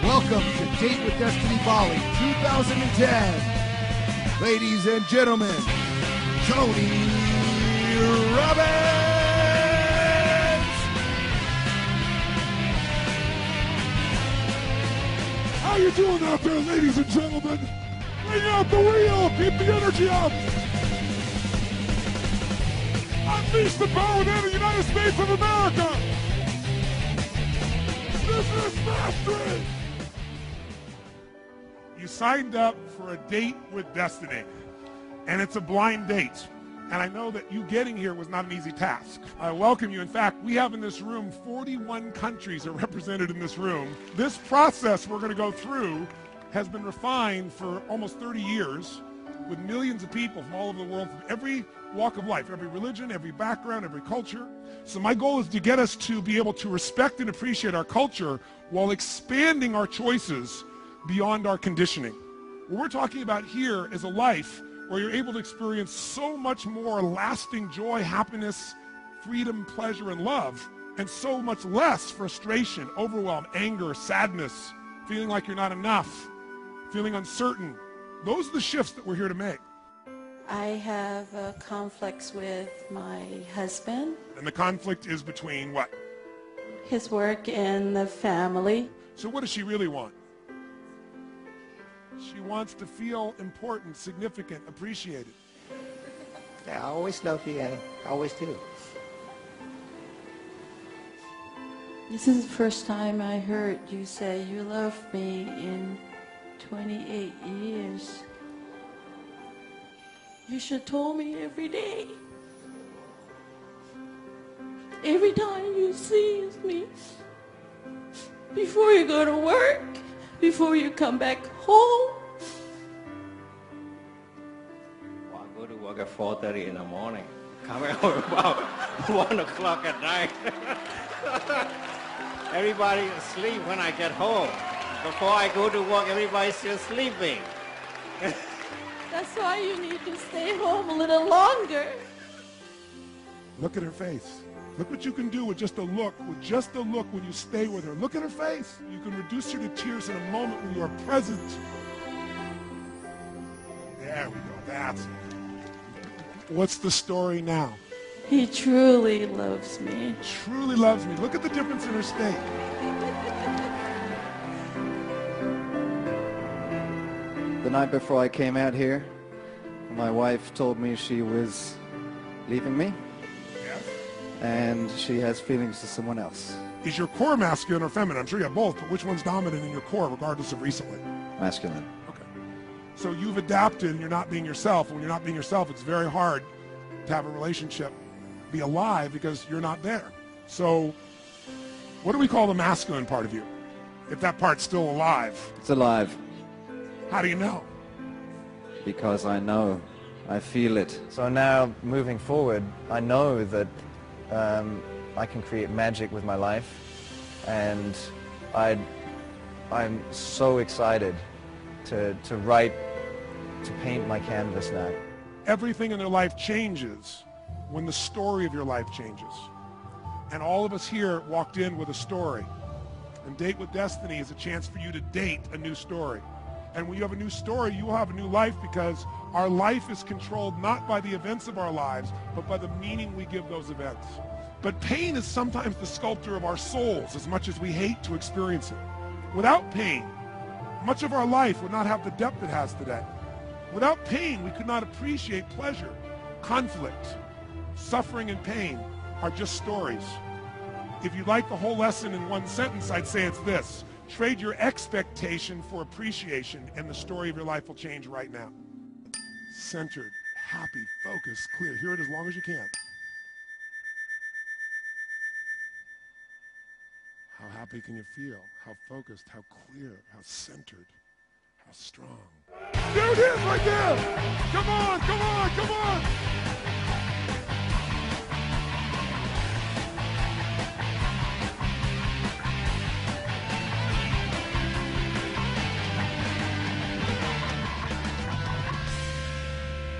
Welcome to Date with Destiny Bali 2010. Ladies and gentlemen, Tony Robbins! How you doing out there, ladies and gentlemen? Bring out the wheel, keep the energy up. Unleash the power within the United States of America. This is mastery. You signed up for a date with destiny, and it's a blind date. And I know that you getting here was not an easy task. I welcome you. In fact, we have in this room 41 countries are represented in this room. This process we're going to go through has been refined for almost 30 years with millions of people from all over the world, from every walk of life, every religion, every background, every culture. So my goal is to get us to be able to respect and appreciate our culture while expanding our choices beyond our conditioning. What we're talking about here is a life where you're able to experience so much more lasting joy, happiness, freedom, pleasure, and love, and so much less frustration, overwhelm, anger, sadness, feeling like you're not enough, feeling uncertain. Those are the shifts that we're here to make. I have conflicts with my husband. And the conflict is between what? His work and the family. So what does she really want? She wants to feel important, significant, appreciated. Yeah, I always love you, Annie. I always do. This is the first time I heard you say you love me in 28 years. You should told me every day. Every time you see me. Before you go to work. Before you come back home. Well, I go to work at 4:30 in the morning. Coming home about 1 o'clock at night. Everybody asleep when I get home. Before I go to work, everybody's still sleeping. That's why you need to stay home a little longer. Look at her face. Look what you can do with just a look, when you stay with her. Look at her face. You can reduce her to tears in a moment when you are present. There we go, that's it. What's the story now? He truly loves me. Truly loves me. Look at the difference in her state. The night before I came out here, my wife told me she was leaving me. And she has feelings to someone else. Is your core masculine or feminine? I'm sure you have both, but which one's dominant in your core, regardless of recently? Masculine. Okay. So you've adapted and you're not being yourself. When you're not being yourself, it's very hard to have a relationship be alive because you're not there. So what do we call the masculine part of you? If that part's still alive. It's alive. How do you know? Because I know. I feel it. So now, moving forward, I know that I can create magic with my life, and I'm so excited to write, to paint my canvas now. Everything in their life changes when the story of your life changes. And all of us here walked in with a story. And Date with Destiny is a chance for you to date a new story. And when you have a new story, you will have a new life, because our life is controlled not by the events of our lives, but by the meaning we give those events. But pain is sometimes the sculptor of our souls, as much as we hate to experience it. Without pain, much of our life would not have the depth it has today. Without pain, we could not appreciate pleasure. Conflict, suffering, and pain are just stories. If you'd like the whole lesson in one sentence, I'd say it's this: trade your expectation for appreciation, and the story of your life will change right now. Centered, happy, focused, clear. Hear it as long as you can. How happy can you feel? How focused, how clear, how centered, how strong. There it is right there! Come on, come on, come on!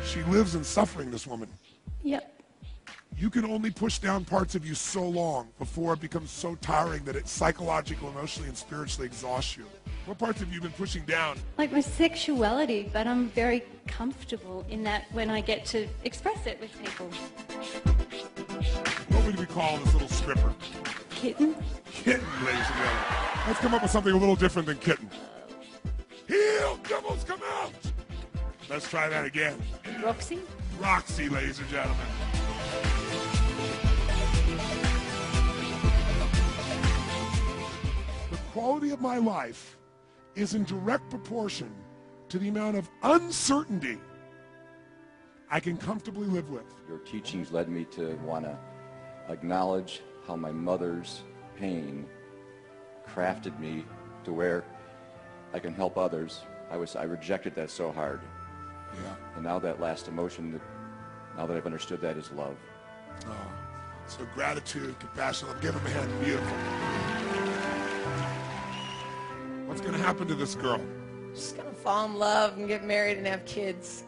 She lives in suffering, this woman. Yep. You can only push down parts of you so long before it becomes so tiring that it psychologically, emotionally, and spiritually exhausts you. What parts have you been pushing down? Like my sexuality, but I'm very comfortable in that when I get to express it with people. What would we call this little stripper? Kitten? Kitten, ladies and gentlemen. Let's come up with something a little different than kitten. Heel, doubles, come out! Let's try that again. Roxy? Roxy, ladies and gentlemen. The quality of my life is in direct proportion to the amount of uncertainty I can comfortably live with. Your teachings led me to want to acknowledge how my mother's pain crafted me to where I can help others. I rejected that so hard. Yeah. And now that last emotion, now that I've understood that, is love. Oh, so gratitude, compassion. I'll give him a hand. Beautiful. What's going to happen to this girl? She's going to fall in love and get married and have kids.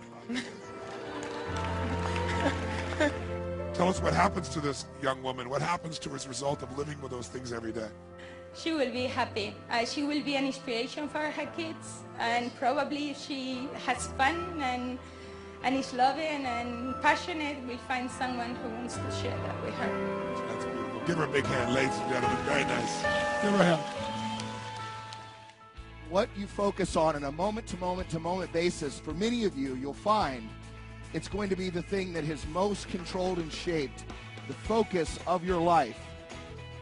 Tell us what happens to this young woman. What happens to her as a result of living with those things every day? She will be happy. She will be an inspiration for her kids, and probably if she has fun and is loving and passionate, we'll find someone who wants to share that with her. That's beautiful. Give her a big hand, ladies and gentlemen. Very nice. Give her a hand. What you focus on a moment-to-moment basis, for many of you, you'll find it's going to be the thing that has most controlled and shaped the focus of your life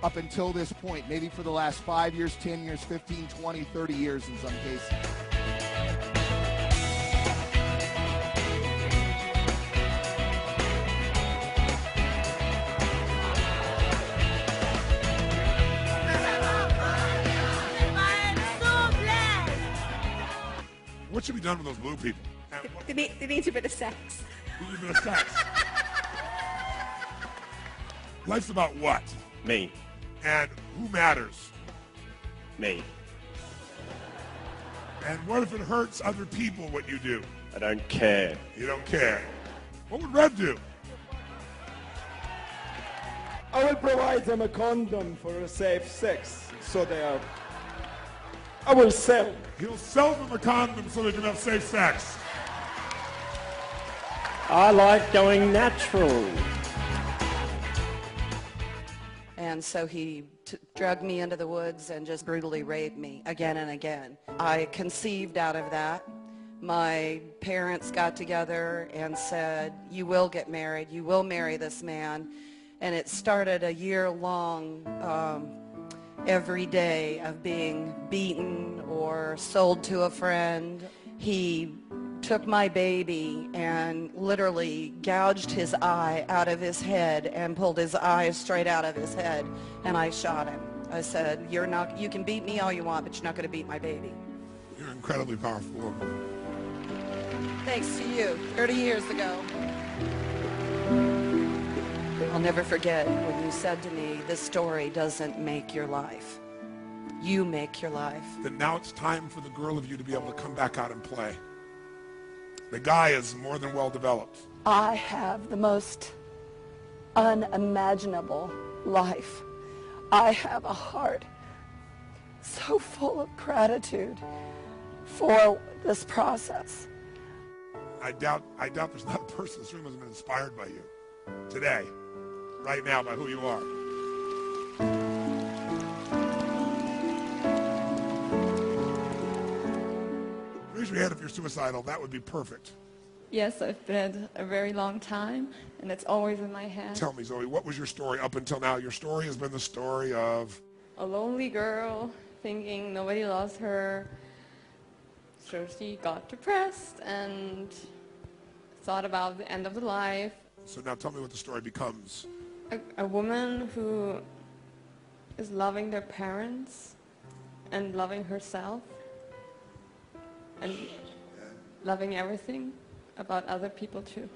up until this point, maybe for the last 5 years, 10 years, 15, 20, 30 years in some cases. What should be done with those blue people? They need a bit of sex. They need a bit of sex. Life's about what? Me. And who matters? Me. And what if it hurts other people, what you do? I don't care. You don't care. What would Red do? I will provide them a condom for a safe sex, so they are... I will sell. He'll sell them a condom so they can have safe sex. I like going natural. And so he dragged me into the woods and just brutally raped me again and again. I conceived out of that. My parents got together and said, you will get married, you will marry this man. And it started a year-long every day of being beaten or sold to a friend. He took my baby and literally gouged his eye out of his head and pulled his eyes straight out of his head, and I shot him. I said, you can beat me all you want, but you're not going to beat my baby. You're an incredibly powerful woman. Thanks to you, 30 years ago. I'll never forget when you said to me, this story doesn't make your life. You make your life. Then now it's time for the girl of you to be able to come back out and play. The guy is more than well developed. I have the most unimaginable life. I have a heart so full of gratitude for this process. I doubt there's not a person in this room who's been inspired by you today, right now, by who you are. Raise your hand if you're suicidal. That would be perfect. Yes, I've been a very long time, and it's always in my head. Tell me, Zoe, what was your story up until now? Your story has been the story of... A lonely girl thinking nobody loves her. So she got depressed and thought about the end of the life. So now tell me what the story becomes. A woman who is loving their parents and loving herself and loving everything about other people too.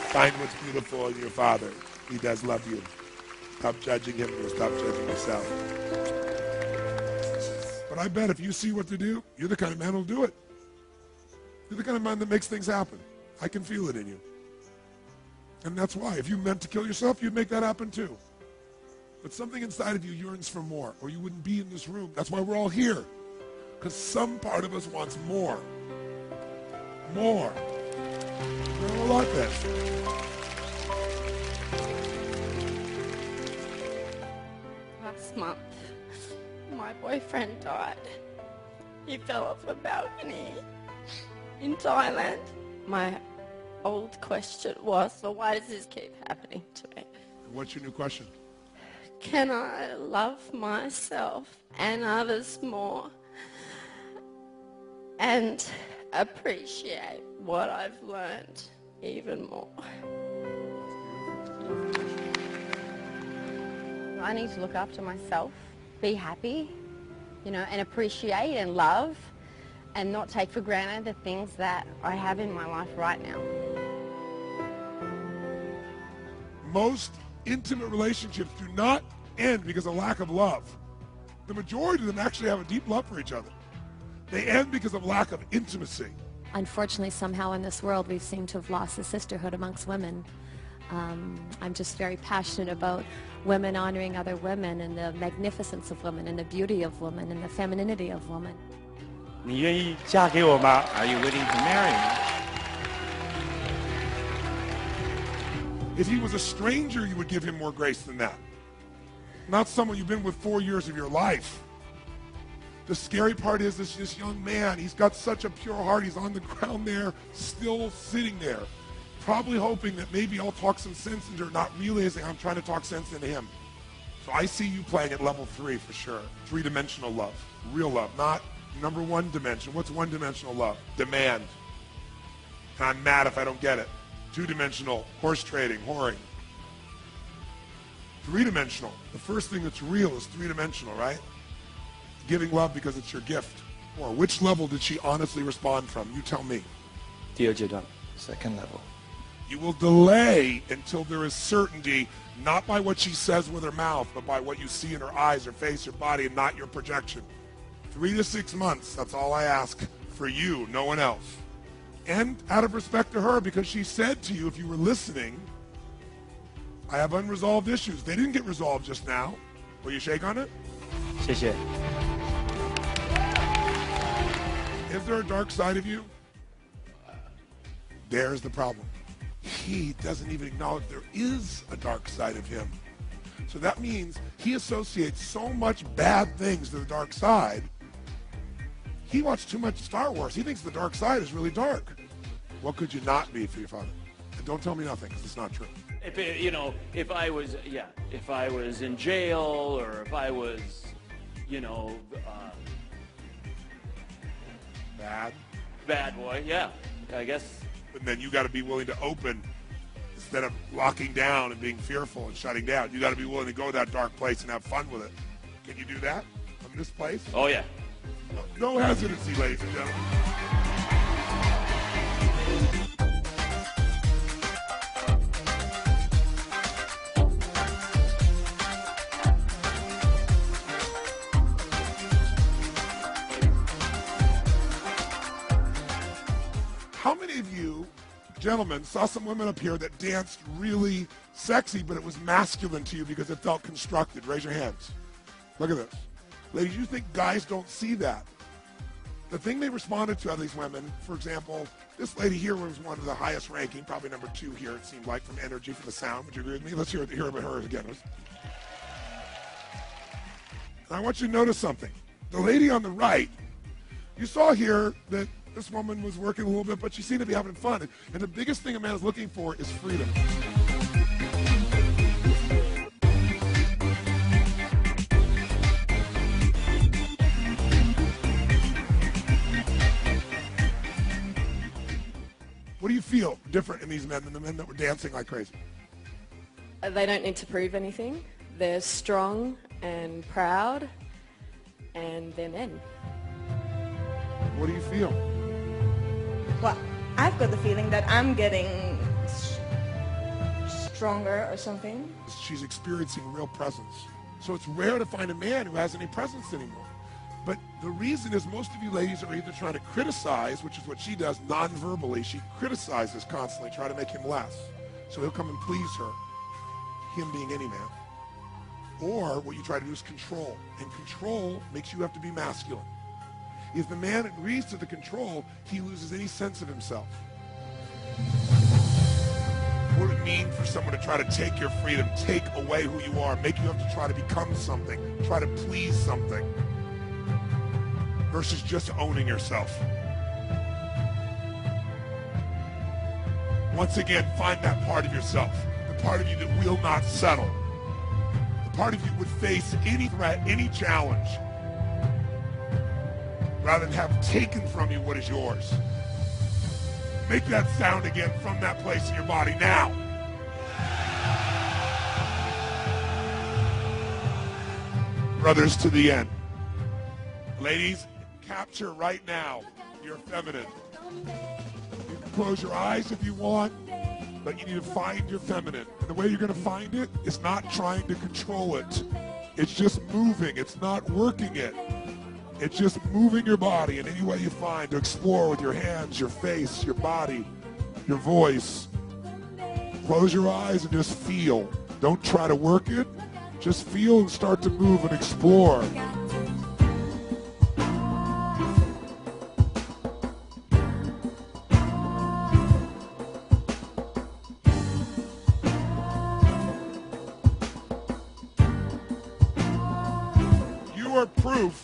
Find what's beautiful in your father. He does love you. Stop judging him and stop judging yourself. But I bet if you see what to do, you're the kind of man who'll do it. You're the kind of man that makes things happen. I can feel it in you. And that's why. If you meant to kill yourself, you'd make that happen too. But something inside of you yearns for more, or you wouldn't be in this room. That's why we're all here. Because some part of us wants more. More. We're all like this. Last month, my boyfriend died. He fell off a balcony in Thailand. My old question was, well, why does this keep happening to me? What's your new question? Can I love myself and others more and appreciate what I've learned even more? I need to look after myself, be happy, you know, and appreciate and love and not take for granted the things that I have in my life right now. Most intimate relationships do not end because of lack of love. The majority of them actually have a deep love for each other. They end because of lack of intimacy. Unfortunately, somehow in this world, we seem to have lost the sisterhood amongst women. I'm just very passionate about women honoring other women and the magnificence of women and the beauty of women and the femininity of women. 你愿意嫁给我吗? Are you willing to marry me? If he was a stranger, you would give him more grace than that. Not someone you've been with 4 years of your life. The scary part is this young man, he's got such a pure heart. He's on the ground there, still sitting there, probably hoping that maybe I'll talk some sense into her, not realizing I'm trying to talk sense into him. So I see you playing at level 3 for sure. 3-dimensional love, real love, not number 1 dimension. What's 1-dimensional love? Demand. And I'm mad if I don't get it. 2-dimensional, horse trading, whoring. 3-dimensional, the first thing that's real is 3-dimensional, right? Giving love because it's your gift. Or which level did she honestly respond from? You tell me. 第二阶段, second level. You will delay until there is certainty, not by what she says with her mouth, but by what you see in her eyes, her face, her body, and not your projection. 3 to 6 months, that's all I ask for you, no one else. And out of respect to her, because she said to you, if you were listening, I have unresolved issues. They didn't get resolved just now. Will you shake on it? 谢谢. Is there a dark side of you? There's the problem. He doesn't even acknowledge there is a dark side of him. So that means he associates so much bad things to the dark side. He watched too much Star Wars. He thinks the dark side is really dark. What could you not be for your father? And don't tell me nothing, because it's not true. If it, you know, if I was in jail, or if I was, you know, bad boy, yeah, I guess. And then you got to be willing to open instead of locking down and being fearful and shutting down. You got to be willing to go to that dark place and have fun with it. Can you do that from this place? Oh yeah. No hesitancy, ladies and gentlemen. How many of you, gentlemen, saw some women up here that danced really sexy, but it was masculine to you because it felt constructed? Raise your hands. Look at this. Ladies, you think guys don't see that. The thing they responded to out of these women, for example, this lady here was one of the highest ranking, probably number 2 here, it seemed like, from energy, from the sound. Would you agree with me? Let's hear about her again. And I want you to notice something. The lady on the right, you saw here that this woman was working a little bit, but she seemed to be having fun. And the biggest thing a man is looking for is freedom. What do you feel different in these men than the men that were dancing like crazy? They don't need to prove anything. They're strong and proud, and they're men. What do you feel? Well, I've got the feeling that I'm getting stronger or something. She's experiencing real presence. So it's rare to find a man who has any presence anymore. But the reason is most of you ladies are either trying to criticize, which is what she does non-verbally. She criticizes constantly, try to make him less. So he'll come and please her, him being any man. Or what you try to do is control. And control makes you have to be masculine. If the man agrees to the control, he loses any sense of himself. What would it mean for someone to try to take your freedom, take away who you are, make you have to try to become something, try to please something, versus just owning yourself? Once again, find that part of yourself, the part of you that will not settle, the part of you that would face any threat, any challenge, rather than have taken from you what is yours. Make that sound again from that place in your body now. Brothers to the end. Ladies, capture right now your feminine. You can close your eyes if you want, but you need to find your feminine. And the way you're going to find it is not trying to control it. It's just moving. It's not working it. It's just moving your body in any way you find to explore with your hands, your face, your body, your voice. Close your eyes and just feel. Don't try to work it. Just feel and start to move and explore. You are proof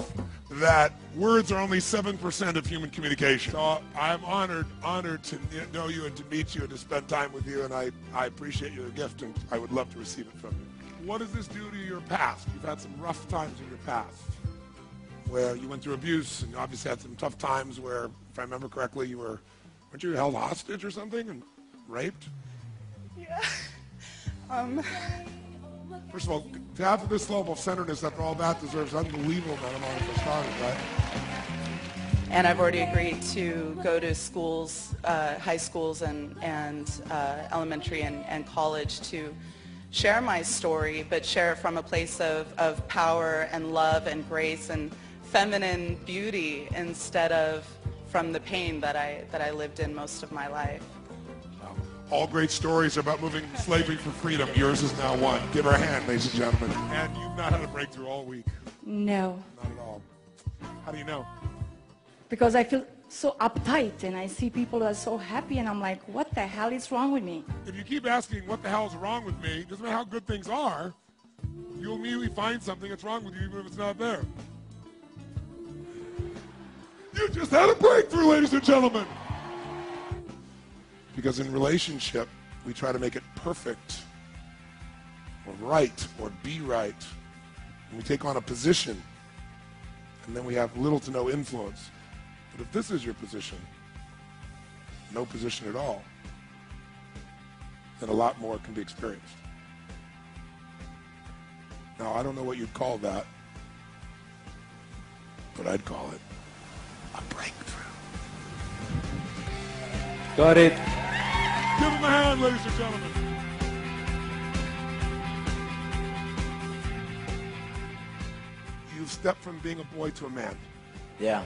that words are only 7% of human communication. So I'm honored to know you and to meet you and to spend time with you, and I appreciate your gift, and I would love to receive it from you. What does this do to your past? You've had some rough times in your past where you went through abuse, and you obviously had some tough times where, if I remember correctly, weren't you held hostage or something and raped? Yeah. First of all, to have this level of centeredness after all that deserves unbelievable amount of money for starters, right? And I've already agreed to go to schools, high schools and elementary and college to share my story, but share it from a place of power and love and grace and feminine beauty instead of from the pain that I lived in most of my life. All great stories about moving slavery for freedom. Yours is now one. Give her a hand, ladies and gentlemen. And you've not had a breakthrough all week. No. Not at all. How do you know? Because I feel so uptight and I see people that are so happy and I'm like, what the hell is wrong with me? If you keep asking what the hell is wrong with me, doesn't matter how good things are, you'll immediately find something that's wrong with you even if it's not there. You just had a breakthrough, ladies and gentlemen. Because in relationship, we try to make it perfect or right or be right. And we take on a position, and then we have little to no influence. But if this is your position, no position at all, then a lot more can be experienced. Now, I don't know what you'd call that, but I'd call it a breakthrough. Got it. Give him a hand, ladies and gentlemen. You've stepped from being a boy to a man. Yeah.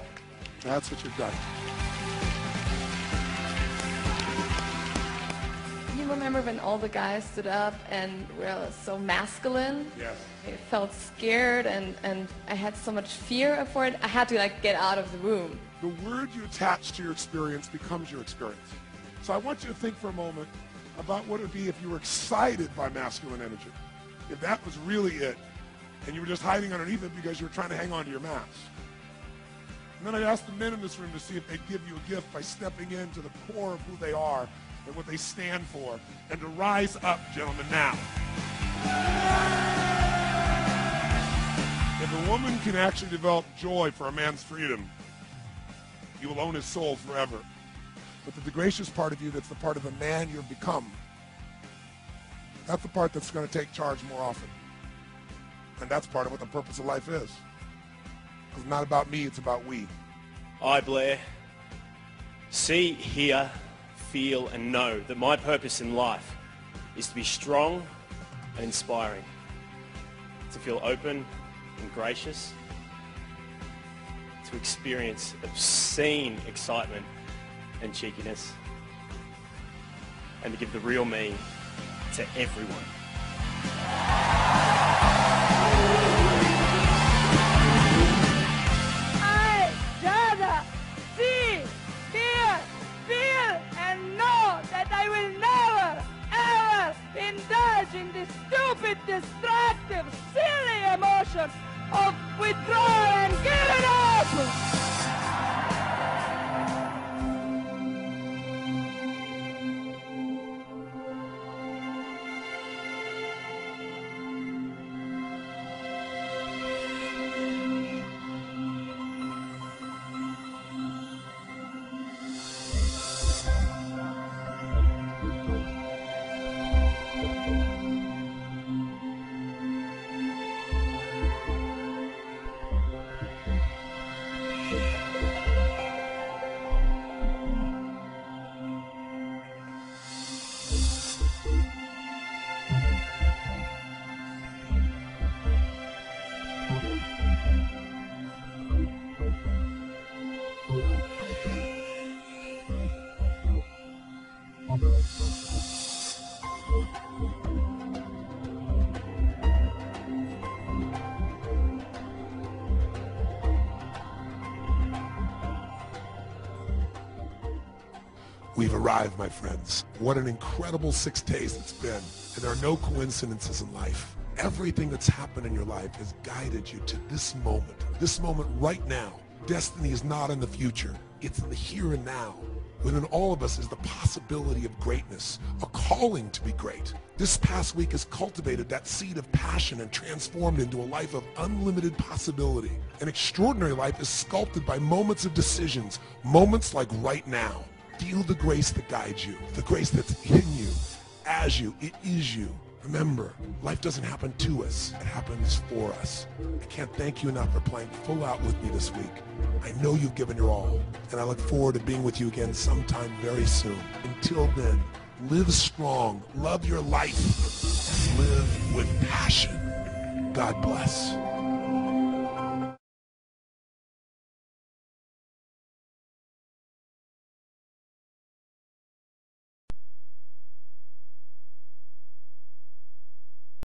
That's what you've done. You remember when all the guys stood up and were so masculine? Yes. I felt scared and I had so much fear for it. I had to get out of the room. The word you attach to your experience becomes your experience. So I want you to think for a moment about what it would be if you were excited by masculine energy. If that was really it, and you were just hiding underneath it because you were trying to hang on to your mask. And then I asked the men in this room to see if they'd give you a gift by stepping into the core of who they are and what they stand for, and to rise up, gentlemen, now. If a woman can actually develop joy for a man's freedom, you will own his soul forever. But the gracious part of you, that's the part of the man you've become, that's the part that's going to take charge more often. And that's part of what the purpose of life is. It's not about me, it's about we. I, Blair, see, hear, feel and know that my purpose in life is to be strong and inspiring, to feel open and gracious, to experience obscene excitement and cheekiness, and to give the real me to everyone. I rather see, hear, feel, and know that I will never, ever indulge in this stupid, destructive, silly emotion of withdrawal and giving up! We've arrived, my friends. What an incredible 6 days it's been. And there are no coincidences in life. Everything that's happened in your life has guided you to this moment right now. Destiny is not in the future. It's in the here and now. Within all of us is the possibility of greatness, a calling to be great. This past week has cultivated that seed of passion and transformed into a life of unlimited possibility. An extraordinary life is sculpted by moments of decisions, moments like right now. Feel the grace that guides you, the grace that's in you, as you, it is you. Remember, life doesn't happen to us, it happens for us. I can't thank you enough for playing full out with me this week. I know you've given your all, and I look forward to being with you again sometime very soon. Until then, live strong, love your life, and live with passion. God bless.